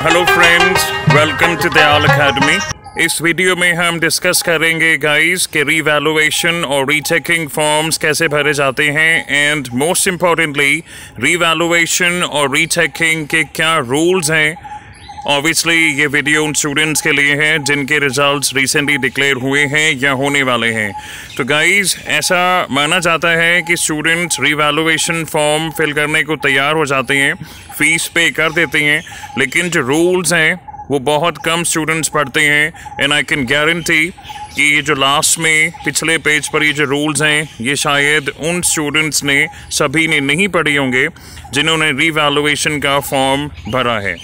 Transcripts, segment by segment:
Hello friends, welcome to Dayal academy. इस video में हम डिस्कस करेंगे गाइस कि रीवैल्यूएशन और रीचेकिंग फॉर्म्स कैसे भरे जाते हैं एंड मोस्ट इम्पॉर्टेंटली रीवैल्यूएशन और रीचेकिंग के क्या रूल्स हैं। ऑब्वियसली ये वीडियो उन स्टूडेंट्स के लिए है जिनके रिजल्ट्स रिसेंटली डिक्लेयर हुए हैं या होने वाले हैं। तो गाइस, ऐसा माना जाता है कि स्टूडेंट्स रीवैल्यूएशन फॉर्म फिल करने को तैयार हो जाते हैं, फ़ीस पे कर देते हैं, लेकिन जो रूल्स हैं वो बहुत कम स्टूडेंट्स पढ़ते हैं। एंड आई कैन गारंटी कि ये जो लास्ट में पिछले पेज पर ये जो रूल्स हैं ये शायद उन स्टूडेंट्स ने सभी ने नहीं पढ़े होंगे जिन्होंने रीवैल्यूएशन का फॉर्म भरा है।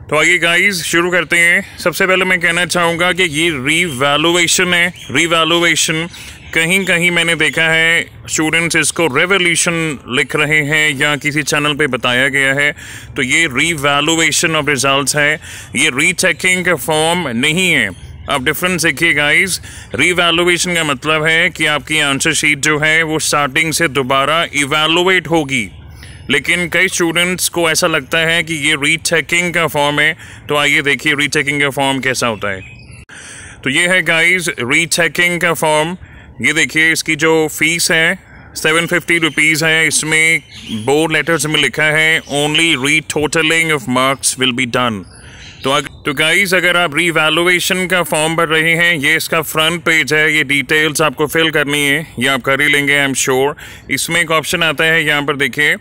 तो आइए गाइस शुरू करते हैं। सबसे पहले मैं कहना चाहूँगा कि ये रीवैल्यूएशन है। रीवैल्यूएशन कहीं कहीं मैंने देखा है स्टूडेंट्स इसको रेवोल्यूशन लिख रहे हैं या किसी चैनल पे बताया गया है, तो ये रीवैल्यूएशन ऑफ रिजल्ट्स है, ये रीचेकिंग का फॉर्म नहीं है। अब डिफरेंस देखिए गाइस, रीवैल्यूएशन का मतलब है कि आपकी आंसर शीट जो है वो स्टार्टिंग से दोबारा इवैल्यूएट होगी, लेकिन कई स्टूडेंट्स को ऐसा लगता है कि ये रीचेकिंग का फॉर्म है। तो आइए देखिए रीचेकिंग का फॉर्म कैसा होता है। तो ये है गाइस रीचेकिंग का फॉर्म। ये देखिए इसकी जो फीस है 750 रुपीज़ है। इसमें बोर्ड लेटर्स में लिखा है only retotalling of marks will be done. तो गाइस, अगर आप रीवैल्यूएशन का फॉर्म भर रहे हैं, ये इसका फ्रंट पेज है, ये डिटेल्स आपको फिल करनी है, ये आप कर ही लेंगे आई एम श्योर। इसमें एक ऑप्शन आता है, यहाँ पर देखिए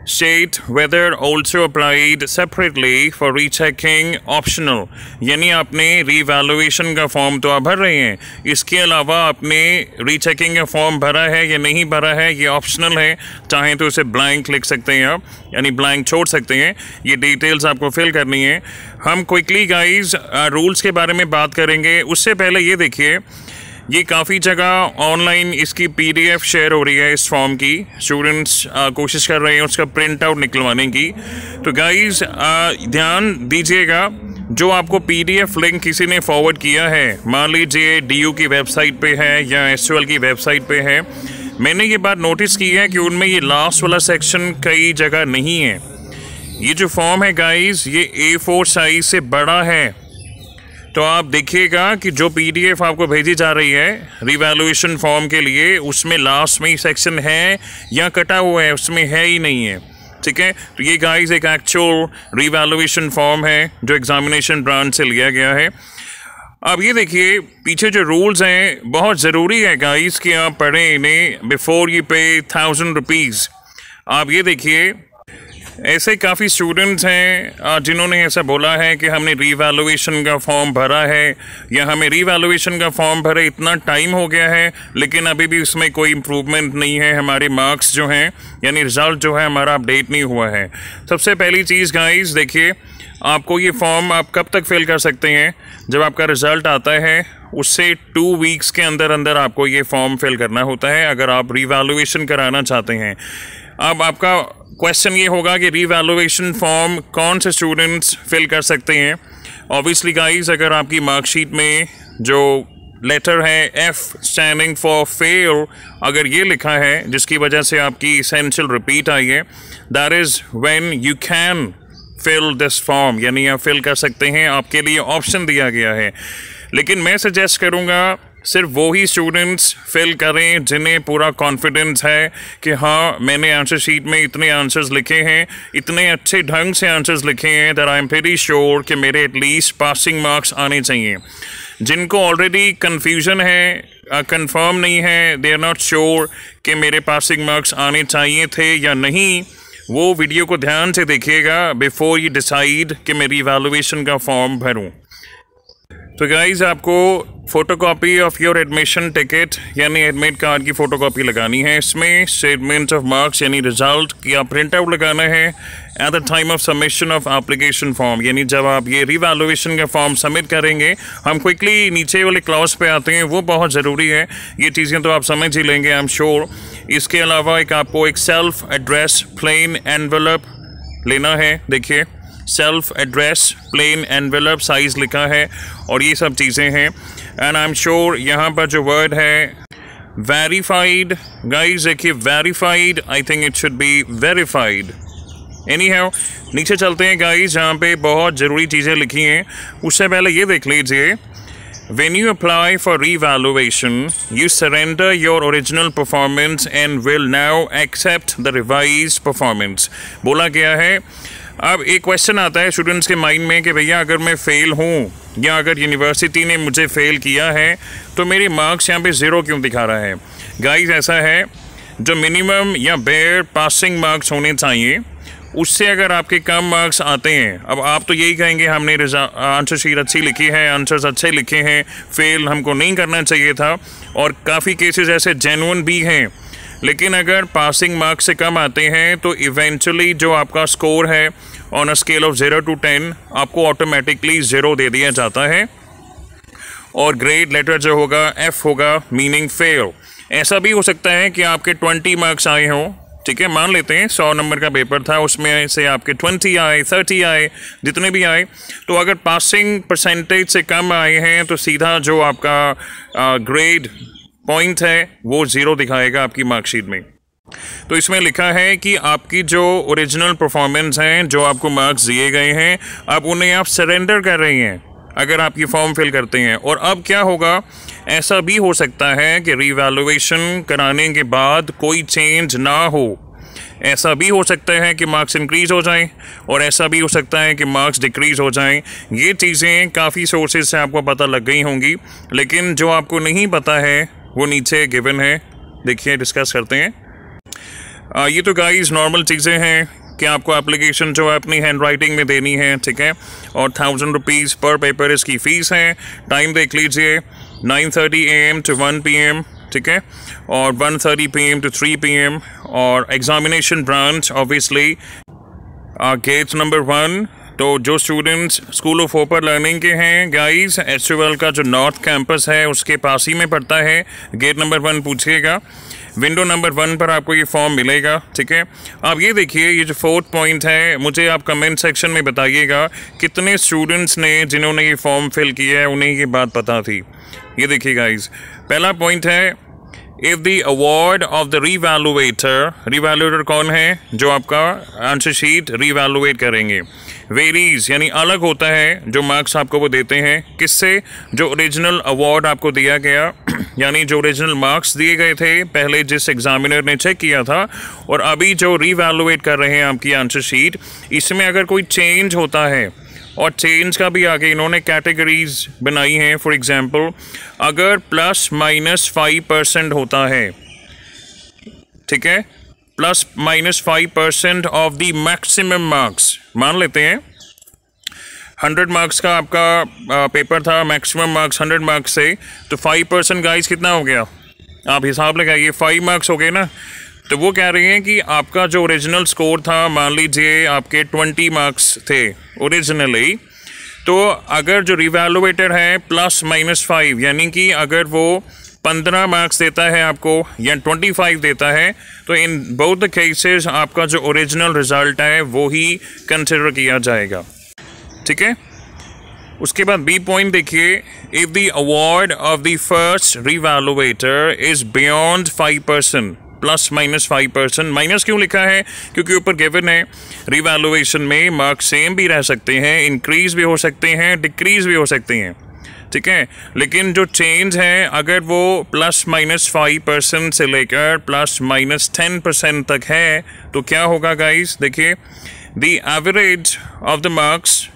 state whether also applied separately for rechecking optional, यानी आपने रीवैल्यूएशन का फॉर्म तो आप भर रहे हैं, इसके अलावा आपने रीचेकिंग का फॉर्म भरा है या नहीं भरा है ये ऑप्शनल है। चाहें तो उसे ब्लैंक लिख सकते हैं आप, यानी ब्लैंक छोड़ सकते हैं। ये डिटेल्स आपको फिल करनी है। हम क्विकली गाइज रूल्स के बारे में बात करेंगे। उससे पहले ये देखिए, ये काफ़ी जगह ऑनलाइन इसकी PDF शेयर हो रही है इस फॉर्म की। स्टूडेंट्स कोशिश कर रहे हैं उसका प्रिंट आउट निकलवाने की। तो गाइस ध्यान दीजिएगा, जो आपको PDF लिंक किसी ने फॉरवर्ड किया है, मान लीजिए DU की वेबसाइट पे है या SUL की वेबसाइट पे है, मैंने ये बात नोटिस की है कि उनमें ये लास्ट वाला सेक्शन कई जगह नहीं है। ये जो फॉर्म है गाइस ये A4 साइज से बड़ा है। तो आप देखिएगा कि जो PDF आपको भेजी जा रही है रिवैल्यूएशन फॉर्म के लिए, उसमें लास्ट में ही सेक्शन है या कटा हुआ है, उसमें है ही नहीं है। ठीक है, तो ये गाइस एक एक्चुअल रिवैल्यूएशन फॉर्म है जो एग्जामिनेशन ब्रांच से लिया गया है। अब ये देखिए पीछे जो रूल्स हैं, बहुत ज़रूरी है गाइस कि आप पढ़ें इन्हें बिफोर यू पे 1000 रुपीज़। आप ये देखिए, ऐसे काफ़ी स्टूडेंट्स हैं जिन्होंने ऐसा बोला है कि हमने रीवैल्यूएशन का फॉर्म भरा है या हमें रीवैल्यूएशन का फॉर्म भरे इतना टाइम हो गया है, लेकिन अभी भी उसमें कोई इम्प्रूवमेंट नहीं है। हमारे मार्क्स जो हैं यानी रिज़ल्ट जो है हमारा अपडेट नहीं हुआ है। सबसे पहली चीज़ गाइस देखिए, आपको ये फॉर्म आप कब तक फिल कर सकते हैं, जब आपका रिज़ल्ट आता है उससे 2 वीक्स के अंदर अंदर आपको ये फॉर्म फिल करना होता है अगर आप रीवैल्यूएशन कराना चाहते हैं। अब आपका क्वेश्चन ये होगा कि रीवैल्यूएशन फॉर्म कौन से स्टूडेंट्स फिल कर सकते हैं। ऑब्वियसली गाइस, अगर आपकी मार्कशीट में जो लेटर है F स्टैंडिंग फॉर फेल, अगर ये लिखा है जिसकी वजह से आपकी एसेंशियल रिपीट आई है, that is when you can fill this form, यानी आप फिल कर सकते हैं, आपके लिए ऑप्शन दिया गया है। लेकिन मैं सजेस्ट करूँगा सिर्फ वो ही स्टूडेंट्स फिल करें जिन्हें पूरा कॉन्फिडेंस है कि हाँ मैंने आंसर शीट में इतने आंसर्स लिखे हैं, इतने अच्छे ढंग से आंसर्स लिखे हैं that I am very sure कि मेरे एटलीस्ट पासिंग मार्क्स आने चाहिए। जिनको ऑलरेडी कन्फ्यूजन है, कंफर्म नहीं है, दे आर नॉट श्योर कि मेरे पासिंग मार्क्स आने चाहिए थे या नहीं, वो वीडियो को ध्यान से देखिएगा बिफोर यू डिसाइड कि मैं रिवैल्यूएशन का फॉर्म भरूँ। तो गाइज, आपको photocopy of your admission ticket यानी एडमिट कार्ड की फ़ोटोकॉपी लगानी है। इसमें स्टेटमेंट ऑफ मार्क्स यानी रिजल्ट की प्रिंट आउट लगाना है at the time of submission of application form, यानी जब आप ये रिवैल्यूएशन का फॉर्म सबमिट करेंगे। हम क्विकली नीचे वाले क्लॉज पे आते हैं, वो बहुत ज़रूरी है, ये चीज़ें तो आप समझ ही लेंगे आई एम श्योर। इसके अलावा आपको एक सेल्फ एड्रेस प्लेन एनवेलप लेना है। देखिए self address plain envelope size लिखा है और ये सब चीज़ें हैं। एंड आई एम श्योर यहाँ पर जो वर्ड है वेरीफाइड, गाइस देखिए verified, I think it should be verified. Any how नीचे चलते हैं गाइस, जहाँ पे बहुत ज़रूरी चीज़ें लिखी हैं। उससे पहले ये देख लीजिए, When you apply for revaluation, you surrender your original performance and will now accept the revised performance। बोला गया है। अब एक क्वेश्चन आता है स्टूडेंट्स के माइंड में कि भैया अगर मैं फ़ेल हूँ या अगर यूनिवर्सिटी ने मुझे फ़ेल किया है तो मेरे मार्क्स यहाँ पे ज़ीरो क्यों दिखा रहा है। गाइस ऐसा है, जो मिनिमम या बेयर पासिंग मार्क्स होने चाहिए उससे अगर आपके कम मार्क्स आते हैं, अब आप तो यही कहेंगे हमने आंसर शीट अच्छी लिखी है, आंसर्स अच्छे लिखे हैं, फेल हमको नहीं करना चाहिए था, और काफ़ी केसेस ऐसे जेन्युइन भी हैं। लेकिन अगर पासिंग मार्क्स से कम आते हैं तो इवेंचुअली जो आपका स्कोर है on a scale of 0 to 10 आपको ऑटोमेटिकली 0 दे दिया जाता है, और ग्रेड लेटर जो होगा F होगा, मीनिंग फेल। ऐसा भी हो सकता है कि आपके 20 मार्क्स आए हों, ठीक है, मान लेते हैं 100 नंबर का पेपर था, उसमें से आपके 20 आए, 30 आए, जितने भी आए, तो अगर पासिंग परसेंटेज से कम आए हैं तो सीधा जो आपका ग्रेड पॉइंट है वो 0 दिखाएगा आपकी मार्कशीट में। तो इसमें लिखा है कि आपकी जो ओरिजिनल परफॉर्मेंस हैं, जो आपको मार्क्स दिए गए हैं, अब उन्हें आप सरेंडर कर रहे हैं अगर आप ये फॉर्म फिल करते हैं। और अब क्या होगा, ऐसा भी हो सकता है कि रीवैल्यूएशन कराने के बाद कोई चेंज ना हो। ऐसा भी हो सकता है कि मार्क्स इंक्रीज़ हो जाएं, और ऐसा भी हो सकता है कि मार्क्स डिक्रीज़ हो जाएं। ये चीज़ें काफ़ी सोर्सेज से आपको पता लग गई होंगी, लेकिन जो आपको नहीं पता है वो नीचे गिवन है, देखिए डिस्कस करते हैं। ये तो गाइस नॉर्मल चीज़ें हैं कि आपको एप्लीकेशन जो है अपनी हैंड राइटिंग में देनी है, ठीक है, और 1000 रुपीज़ पर पेपर इसकी फ़ीस है। टाइम देख लीजिए 9:30 AM to 1 PM, ठीक है, और 1:30 PM to 3 PM, और examination branch obviously gate number 1। तो जो students school of open learning के हैं गाइस, SUL का जो नॉर्थ कैंपस है उसके पास ही में पड़ता है, गेट नंबर 1 पूछिएगा, विंडो नंबर 1 पर आपको ये फॉर्म मिलेगा, ठीक है। आप ये देखिए, ये जो 4th पॉइंट है, मुझे आप कमेंट सेक्शन में बताइएगा कितने स्टूडेंट्स ने जिन्होंने ये फॉर्म फिल किया है उन्हें ये बात पता थी। ये देखिए गाइस, पहला पॉइंट है, if the award of the revaluator कौन है, जो आपका आंसर शीट रिवैल्यूएट करेंगे, वेरीज यानी अलग होता है, जो मार्क्स आपको वो देते हैं किससे, जो ओरिजिनल अवार्ड आपको दिया गया, यानी जो ओरिजिनल मार्क्स दिए गए थे पहले जिस एग्जामिनर ने चेक किया था, और अभी जो रिवैल्यूएट कर रहे हैं आपकी आंसर शीट, इसमें अगर कोई चेंज होता है, और चेंज का भी आगे इन्होंने कैटेगरीज बनाई हैं। फॉर एग्जांपल, अगर +-5% होता है, ठीक है, +-5% ऑफ द मैक्सिमम मार्क्स, मान लेते हैं 100 मार्क्स का आपका पेपर था, मैक्सिमम मार्क्स 100 मार्क्स से, तो 5% गाइस कितना हो गया, आप हिसाब लगाइए, 5 मार्क्स हो गए ना। तो वो कह रहे हैं कि आपका जो ओरिजिनल स्कोर था, मान लीजिए आपके 20 मार्क्स थे ओरिजिनली, तो अगर जो रिवैल्यूएटर है +-5, यानी कि अगर वो 15 मार्क्स देता है आपको या 25 देता है, तो इन बोथ द केसेस आपका जो ओरिजिनल रिजल्ट है वो ही कंसिडर किया जाएगा, ठीक है। उसके बाद बी पॉइंट देखिए, if the award of the first revaluator is beyond 5%, +-5%, minus क्यों लिखा है, क्योंकि ऊपर गिवन है रिवैल्यूएशन में मार्क्स सेम भी रह सकते हैं, इंक्रीज भी हो सकते हैं, डिक्रीज भी हो सकते हैं, ठीक है। लेकिन जो चेंज है अगर वो +-5% से लेकर +-10% तक है, तो क्या होगा गाइस, देखिए, the average of the marks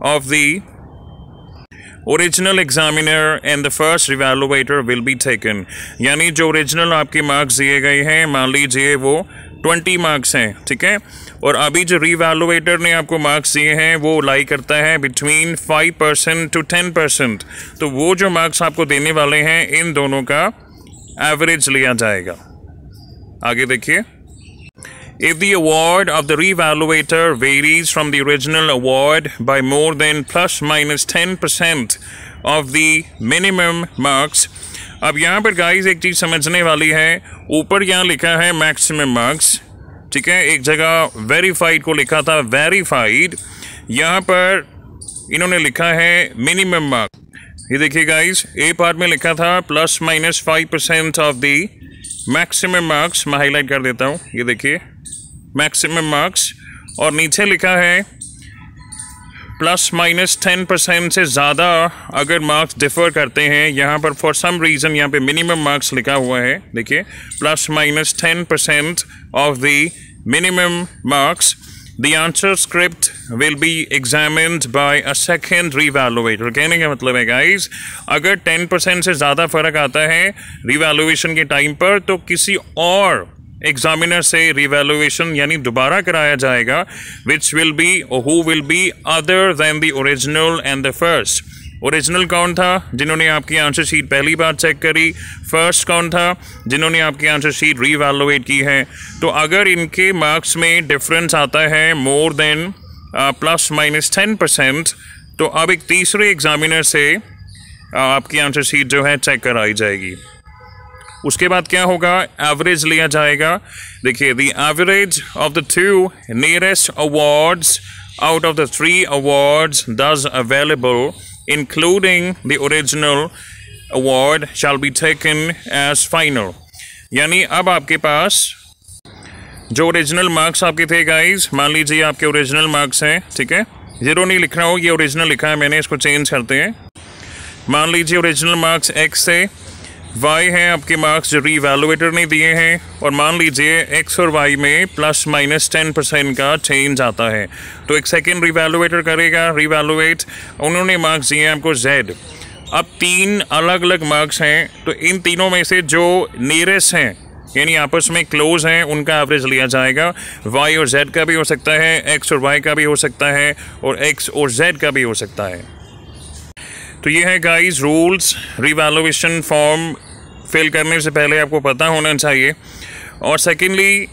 of the original examiner and the first revaluator will be taken। यानी जो ओरिजिनल आपके मार्क्स दिए गए हैं, मान लीजिए वो 20 मार्क्स हैं, ठीक है, और अभी जो रिवैल्यूएटर ने आपको मार्क्स दिए हैं वो लाई करता है बिटवीन 5% to 10%, तो वो जो मार्क्स आपको देने वाले हैं इन दोनों का एवरेज लिया जाएगा। आगे देखिए, if the award of the revaluator varies from the original award by more than +-10% of the minimum marks। अब यहाँ पर गाइस एक चीज़ समझने वाली है, ऊपर यहाँ लिखा है मैक्सिमम मार्क्स, ठीक है, एक जगह वेरीफाइड को लिखा था वेरीफाइड, यहाँ पर इन्होंने लिखा है मिनिमम मार्क्स। ये देखिए गाइस, ए पार्ट में लिखा था +-5% ऑफ द मैक्सिमम मार्क्स, मैं हाईलाइट कर देता हूँ, ये देखिए मैक्सिमम मार्क्स, और नीचे लिखा है ±10% से ज़्यादा अगर मार्क्स डिफ़र करते हैं, यहाँ पर फॉर सम रीज़न यहाँ पे मिनिमम मार्क्स लिखा हुआ है, देखिए ±10% of the minimum marks, the answer script will be examined by a second revaluator. कहने का मतलब है गाइज, अगर 10% से ज़्यादा फ़र्क आता है रीवैल्यूएशन के टाइम पर, तो किसी और एग्जामिनर से रिवैल्यूएशन यानी दोबारा कराया जाएगा, which will be who will be other than the original and the first. Original कौन था? जिन्होंने आपकी आंसर शीट पहली बार चेक करी। फर्स्ट कौन था? जिन्होंने आपकी आंसर शीट रीवैल्यूएट की है। तो अगर इनके मार्क्स में डिफरेंस आता है मोर देन ±10%, तो अब एक तीसरे एग्जामिनर से आपकी आंसर शीट जो है चेक कराई जाएगी। उसके बाद क्या होगा? एवरेज लिया जाएगा। देखिए, the average of the 2 nearest awards out of the 3 awards thus available including the original award shall be taken as final। यानी अब आपके पास जो ओरिजिनल मार्क्स आपके थे गाइज, मान लीजिए आपके ओरिजिनल मार्क्स हैं, ठीक है, 0 नहीं लिख रहा हूँ, ये ओरिजिनल लिखा है मैंने, इसको चेंज करते हैं। मान लीजिए ओरिजिनल मार्क्स x से y हैं आपके मार्क्स जो रीवैल्यूएटर ने दिए हैं, और मान लीजिए x और y में ±10% का चेंज आता है, तो एक सेकेंड रीवैल्यूएटर करेगा रीवैल्यूएट। उन्होंने मार्क्स दिए हैं आपको z। अब 3 अलग अलग मार्क्स हैं, तो इन तीनों में से जो नियरेस्ट हैं यानी आपस में क्लोज हैं, उनका एवरेज लिया जाएगा। y और z का भी हो सकता है, x और y का भी हो सकता है, और x और z का भी हो सकता है। तो ये है guys rules. Revaluation form fill करने से पहले आपको पता होना चाहिए। और सेकेंडली,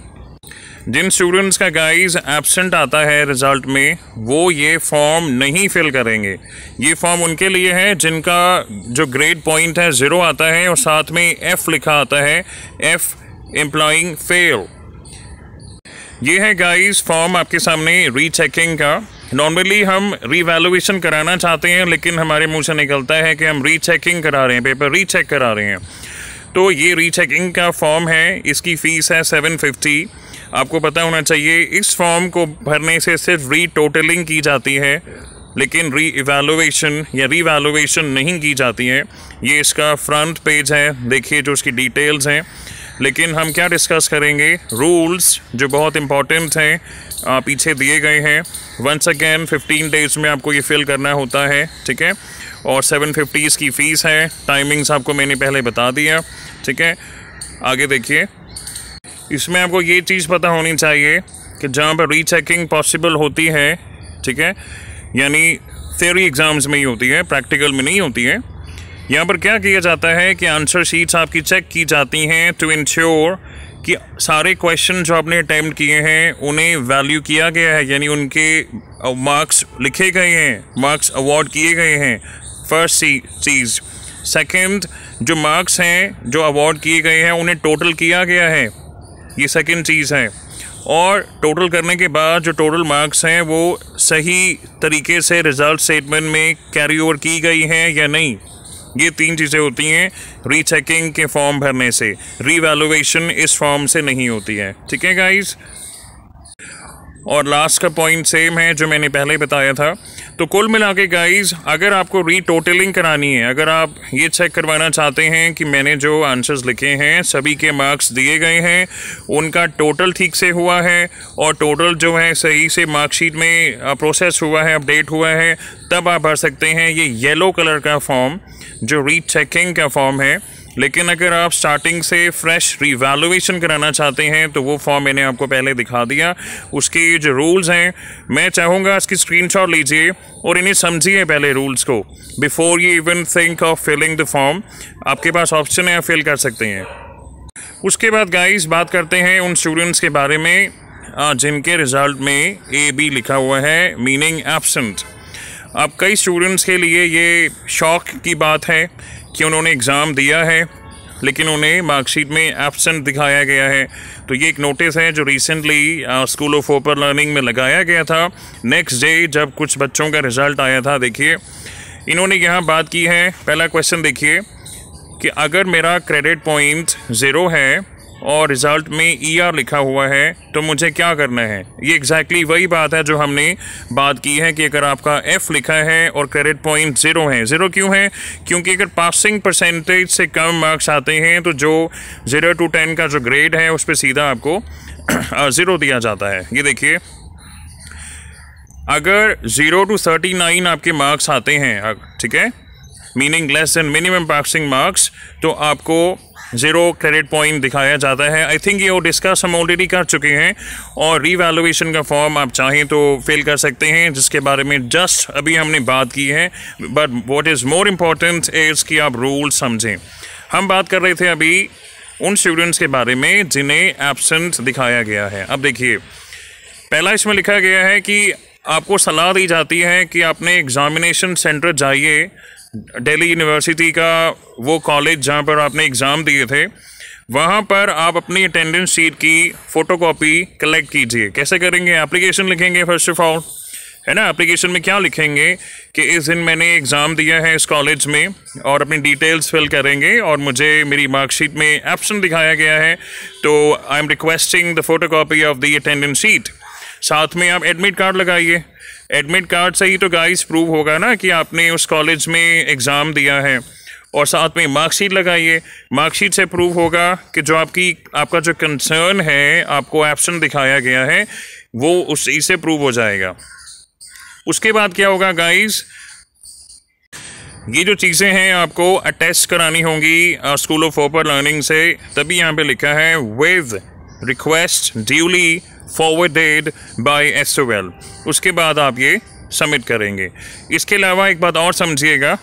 जिन स्टूडेंट्स का गाइस एब्सेंट आता है रिज़ल्ट में, वो ये फॉर्म नहीं फिल करेंगे। ये फॉर्म उनके लिए है जिनका जो ग्रेड पॉइंट है 0 आता है और साथ में F लिखा आता है, F इम्प्लॉइंग फेल। ये है गाइस फॉर्म आपके सामने रीचेकिंग का। नॉर्मली हम रीवैल्यूएशन कराना चाहते हैं, लेकिन हमारे मुंह से निकलता है कि हम रीचेकिंग करा रहे हैं, पेपर रीचेक करा रहे हैं। तो ये रीचेकिंग का फॉर्म है, इसकी फ़ीस है 750। आपको पता होना चाहिए, इस फॉर्म को भरने से सिर्फ रीटोटलिंग की जाती है, लेकिन री इवैल्यूएशन या रीवैल्यूएशन नहीं की जाती है। ये इसका फ्रंट पेज है, देखिए जो उसकी डिटेल्स हैं। लेकिन हम क्या डिस्कस करेंगे? रूल्स जो बहुत इंपॉर्टेंट हैं पीछे दिए गए हैं। वंस अगेन 15 डेज में आपको ये फिल करना होता है, ठीक है, और 750 इसकी फ़ीस है। टाइमिंग्स आपको मैंने पहले बता दिया, ठीक है। आगे देखिए, इसमें आपको ये चीज़ पता होनी चाहिए कि जहाँ पर रीचेकिंग पॉसिबल होती है, ठीक है, यानी थ्योरी एग्ज़ाम्स में ही होती है, प्रैक्टिकल में नहीं होती है। यहाँ पर क्या किया जाता है कि आंसर शीट्स आपकी चेक की जाती हैं टू इंश्योर कि सारे क्वेश्चन जो आपने अटैम्प्ट किए हैं उन्हें वैल्यू किया गया है, यानी उनके मार्क्स लिखे गए हैं, मार्क्स अवार्ड किए गए हैं। फर्स्ट चीज़। सेकंड, जो मार्क्स हैं जो अवार्ड किए गए हैं उन्हें टोटल किया गया है, ये सेकंड चीज़ है। और टोटल करने के बाद जो टोटल मार्क्स हैं वो सही तरीके से रिज़ल्ट स्टेटमेंट में कैरी ओवर की गई हैं या नहीं, ये 3 चीज़ें होती हैं रीचेकिंग के फॉर्म भरने से। रीवैल्यूएशन इस फॉर्म से नहीं होती है, ठीक है गाइस। और लास्ट का पॉइंट सेम है जो मैंने पहले बताया था। तो कुल मिला के गाइस, अगर आपको रीटोटलिंग करानी है, अगर आप ये चेक करवाना चाहते हैं कि मैंने जो आंसर्स लिखे हैं सभी के मार्क्स दिए गए हैं, उनका टोटल ठीक से हुआ है और टोटल जो है सही से मार्कशीट में प्रोसेस हुआ है, अपडेट हुआ है, तब आप भर सकते हैं ये येलो कलर का फॉर्म जो रीचेकिंग का फॉर्म है। लेकिन अगर आप स्टार्टिंग से फ्रेश रिवैल्यूएशन कराना चाहते हैं तो वो फॉर्म मैंने आपको पहले दिखा दिया। उसके जो रूल्स हैं, मैं चाहूँगा इसकी स्क्रीनशॉट लीजिए और इन्हें समझिए पहले रूल्स को, before you even think of filling the form. आपके पास ऑप्शन है, आप फिल कर सकते हैं। उसके बाद गाइस बात करते हैं उन स्टूडेंट्स के बारे में जिनके रिज़ल्ट में AB लिखा हुआ है, मीनिंग एब्सेंट। अब कई स्टूडेंट्स के लिए ये शौक की बात है कि उन्होंने एग्ज़ाम दिया है लेकिन उन्हें मार्कशीट में एब्सेंट दिखाया गया है। तो ये एक नोटिस है जो recently school of open learning में लगाया गया था। नेक्स्ट डे जब कुछ बच्चों का रिज़ल्ट आया था, देखिए इन्होंने यहाँ बात की है। पहला क्वेश्चन देखिए कि अगर मेरा क्रेडिट पॉइंट 0 है और रिज़ल्ट में ER लिखा हुआ है, तो मुझे क्या करना है? ये एग्जैक्टली वही बात है जो हमने बात की है कि अगर आपका F लिखा है और क्रेडिट पॉइंट 0 है, 0 क्यों है? क्योंकि अगर पासिंग परसेंटेज से कम मार्क्स आते हैं तो जो 0 to 10 का जो ग्रेड है उस पर सीधा आपको 0 दिया जाता है। ये देखिए, अगर 0 to 39 आपके मार्क्स आते हैं, ठीक है, meaning less than minimum passing marks, तो आपको 0 क्रेडिट पॉइंट दिखाया जाता है। आई थिंक ये वो डिस्कस हम ऑलरेडी कर चुके हैं, और रीवैल्यूएशन का फॉर्म आप चाहें तो फिल कर सकते हैं, जिसके बारे में जस्ट अभी हमने बात की है। But what is more important is कि आप रूल समझें। हम बात कर रहे थे अभी उन स्टूडेंट्स के बारे में जिन्हें एब्सेंट दिखाया गया है। अब देखिए, पहला इसमें लिखा गया है कि आपको सलाह दी जाती है कि अपने एग्ज़ामिनेशन सेंटर जाइए, दिल्ली यूनिवर्सिटी का वो कॉलेज जहाँ पर आपने एग्ज़ाम दिए थे, वहाँ पर आप अपनी अटेंडेंस शीट की फ़ोटोकॉपी कलेक्ट कीजिए। कैसे करेंगे? एप्लीकेशन लिखेंगे फर्स्ट ऑफ ऑल, है ना। एप्लीकेशन में क्या लिखेंगे कि इस दिन मैंने एग्ज़ाम दिया है इस कॉलेज में, और अपनी डिटेल्स फिल करेंगे, और मुझे मेरी मार्कशीट में एब्सेंट दिखाया गया है, तो I am requesting the photocopy of the attendance sheet. साथ में आप एडमिट कार्ड लगाइए। एडमिट कार्ड से ही तो गाइस प्रूव होगा ना कि आपने उस कॉलेज में एग्ज़ाम दिया है, और साथ में मार्कशीट लगाइए। मार्कशीट से प्रूव होगा कि जो आपका जो कंसर्न है, आपको एब्सेंट दिखाया गया है, वो उसी से प्रूव हो जाएगा। उसके बाद क्या होगा गाइस, ये जो चीज़ें हैं आपको अटेस्ट करानी होंगी स्कूल ऑफ ओपन लर्निंग से, तभी यहाँ पे लिखा है with request duly forwarded by SOL। उसके बाद आप ये सबमिट करेंगे। इसके अलावा एक बात और समझिएगा,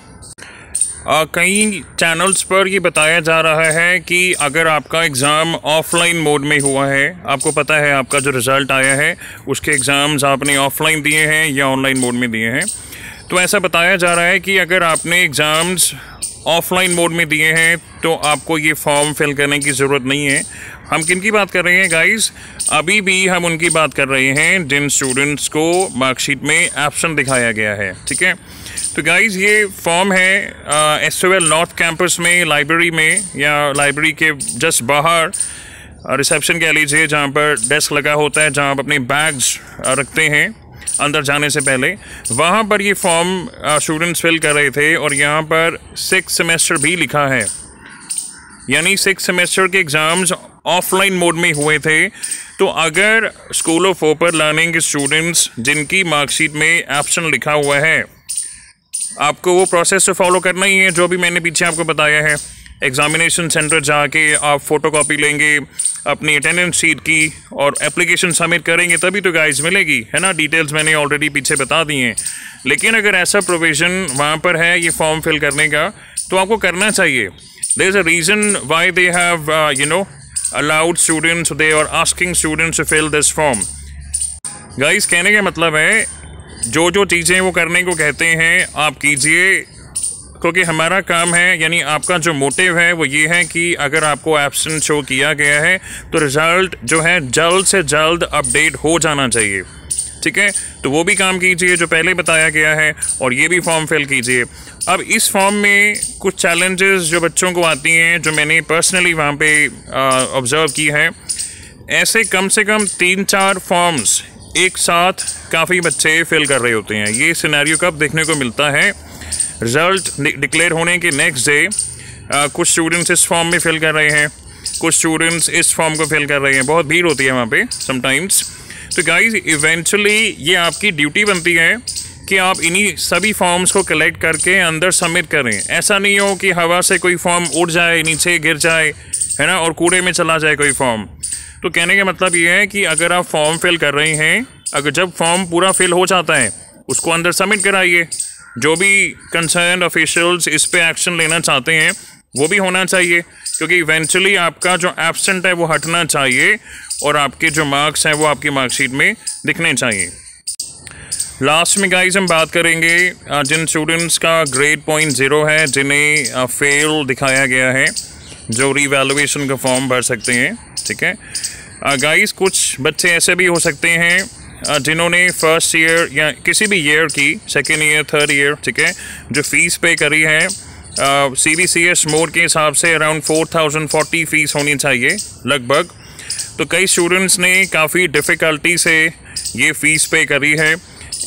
कई चैनल्स पर ये बताया जा रहा है कि अगर आपका एग्ज़ाम ऑफलाइन मोड में हुआ है, आपको पता है आपका जो रिज़ल्ट आया है उसके एग्ज़ाम्स आपने ऑफलाइन दिए हैं या ऑनलाइन मोड में दिए हैं, तो ऐसा बताया जा रहा है कि अगर आपने एग्ज़ाम्स ऑफलाइन मोड में दिए हैं तो आपको ये फॉर्म फिल करने की ज़रूरत नहीं है। हम किन की बात कर रहे हैं गाइस? अभी भी हम उनकी बात कर रहे हैं जिन स्टूडेंट्स को मार्कशीट में एब्सेंट दिखाया गया है, ठीक है। तो गाइस, ये फॉर्म है SOL नॉर्थ कैंपस में, लाइब्रेरी में, या लाइब्रेरी के जस्ट बाहर रिसेप्शन कह लीजिए, जहाँ पर डेस्क लगा होता है, जहाँ आप अपने बैग्स रखते हैं अंदर जाने से पहले, वहाँ पर ये फॉर्म स्टूडेंट्स फिल कर रहे थे, और यहाँ पर 6 सेमेस्टर भी लिखा है, यानी 6 सेमेस्टर के एग्ज़ाम्स ऑफलाइन मोड में हुए थे। तो अगर स्कूल ऑफ ओपन लर्निंग के स्टूडेंट्स जिनकी मार्कशीट में एब्सेंट लिखा हुआ है, आपको वो प्रोसेस तो फॉलो करना ही है जो भी मैंने पीछे आपको बताया है। एग्ज़ामिनेशन सेंटर जाके आप फ़ोटोकॉपी लेंगे अपनी अटेंडेंस शीट की, और एप्लीकेशन सबमिट करेंगे, तभी तो गाइस मिलेगी, है ना। डिटेल्स मैंने ऑलरेडी पीछे बता दी हैं। लेकिन अगर ऐसा प्रोविज़न वहाँ पर है ये फॉर्म फिल करने का, तो आपको करना चाहिए। There is a reason why they have allowed students, they are asking students to fill this form. Guys, कहने का मतलब है जो जो चीज़ें वो करने को कहते हैं आप कीजिए, क्योंकि हमारा काम है, यानी आपका जो मोटिव है वो ये है कि अगर आपको एब्सेंट शो किया गया है तो रिज़ल्ट जो है जल्द से जल्द अपडेट हो जाना चाहिए, ठीक है। तो वो भी काम कीजिए जो पहले बताया गया है, और ये भी फॉर्म फिल कीजिए। अब इस फॉर्म में कुछ चैलेंजेस जो बच्चों को आती हैं, जो मैंने पर्सनली वहाँ पे ऑब्ज़र्व की है, ऐसे कम से कम 3-4 फॉर्म्स एक साथ काफ़ी बच्चे फिल कर रहे होते हैं। ये सिनेरियो कब देखने को मिलता है? रिज़ल्ट डिक्लेयर होने के नेक्स्ट डे कुछ स्टूडेंट्स इस फॉर्म में फिल कर रहे हैं, कुछ स्टूडेंट्स इस फॉर्म को फिल कर रहे हैं। बहुत भीड़ होती है वहाँ पे समटाइम्स। तो गाइस, इवेंचुअली ये आपकी ड्यूटी बनती है कि आप इन्हीं सभी फॉर्म्स को कलेक्ट करके अंदर सबमिट करें। ऐसा नहीं हो कि हवा से कोई फॉर्म उड़ जाए, नीचे गिर जाए, है ना, और कूड़े में चला जाए कोई फॉर्म। तो कहने का मतलब ये है कि अगर आप फॉर्म फिल कर रहे हैं, अगर जब फॉर्म पूरा फिल हो जाता है उसको अंदर सबमिट कराइए। जो भी कंसर्न ऑफिशियल्स इस पे एक्शन लेना चाहते हैं वो भी होना चाहिए, क्योंकि इवेंचुअली आपका जो एब्सेंट है वो हटना चाहिए, और आपके जो मार्क्स हैं वो आपकी मार्कशीट में दिखने चाहिए। लास्ट में गाइस हम बात करेंगे जिन स्टूडेंट्स का ग्रेड पॉइंट 0 है, जिन्हें फेल दिखाया गया है, जो रीवैल्यूएशन का फॉर्म भर सकते हैं, ठीक है। गाइस, कुछ बच्चे ऐसे भी हो सकते हैं जिन्होंने फर्स्ट ईयर या किसी भी ईयर की, सेकेंड ईयर, थर्ड ईयर, ठीक है, जो फीस पे करी है CBCS मोड के हिसाब से अराउंड 4040 फ़ीस होनी चाहिए लगभग। तो कई स्टूडेंट्स ने काफ़ी डिफ़िकल्टी से ये फ़ीस पे करी है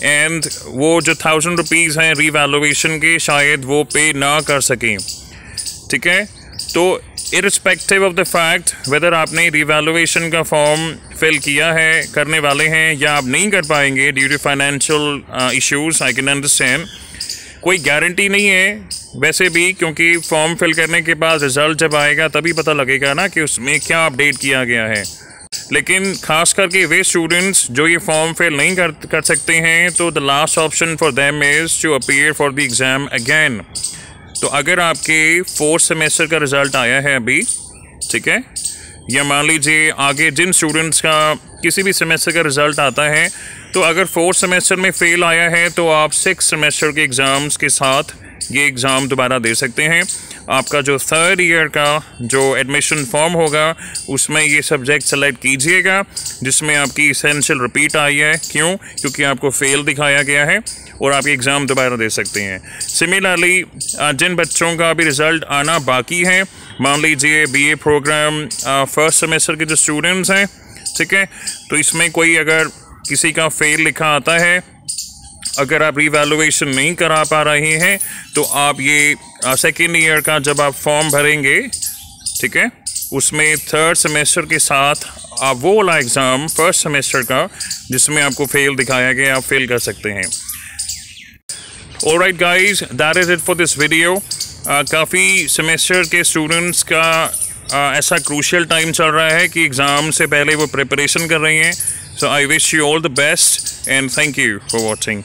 एंड वो जो 1000 रुपीज़ हैं रीवैल्यूएशन के शायद वो पे ना कर सकें। ठीक है, तो irrespective of the fact whether आपने रिवैल्यूएशन का फॉर्म फिल किया है, करने वाले हैं या आप नहीं कर पाएंगे due to financial issues, I can understand. कोई गारंटी नहीं है वैसे भी, क्योंकि फॉर्म फिल करने के बाद रिज़ल्ट जब आएगा तभी पता लगेगा ना कि उसमें क्या अपडेट किया गया है। लेकिन खास करके वे स्टूडेंट्स जो ये फॉर्म फिल नहीं कर सकते हैं, तो the last option for them is to appear for the exam again. तो अगर आपके 4th सेमेस्टर का रिज़ल्ट आया है अभी, ठीक है, या मान लीजिए आगे जिन स्टूडेंट्स का किसी भी सेमेस्टर का रिज़ल्ट आता है, तो अगर 4th सेमेस्टर में फ़ेल आया है तो आप 6th सेमेस्टर के एग्ज़ाम्स के साथ ये एग्ज़ाम दोबारा दे सकते हैं। आपका जो 3rd ईयर का जो एडमिशन फॉर्म होगा उसमें ये सब्जेक्ट सेलेक्ट कीजिएगा जिसमें आपकी एसेंशियल रिपीट आई है। क्यों? क्योंकि आपको फ़ेल दिखाया गया है और आप एग्ज़ाम दोबारा दे सकते हैं। सिमिलरली जिन बच्चों का अभी रिज़ल्ट आना बाकी है, मान लीजिए BA प्रोग्राम 1st सेमेस्टर के जो स्टूडेंट्स हैं, ठीक है, तो इसमें कोई अगर किसी का फ़ेल लिखा आता है, अगर आप रिवैल्यूएशन नहीं करा पा रहे हैं तो आप ये 2nd ईयर का जब आप फॉर्म भरेंगे, ठीक है, उसमें 3rd सेमेस्टर के साथ आप वो वाला एग्ज़ाम 1st सेमेस्टर का जिसमें आपको फ़ेल दिखाया गया, आप फेल कर सकते हैं। Alright guys, that is it for this video. काफ़ी सेमेस्टर के स्टूडेंट्स का ऐसा क्रूशियल टाइम चल रहा है कि एग्ज़ाम से पहले वो प्रिपरेशन कर रही हैं। So I wish you all the best and thank you for watching.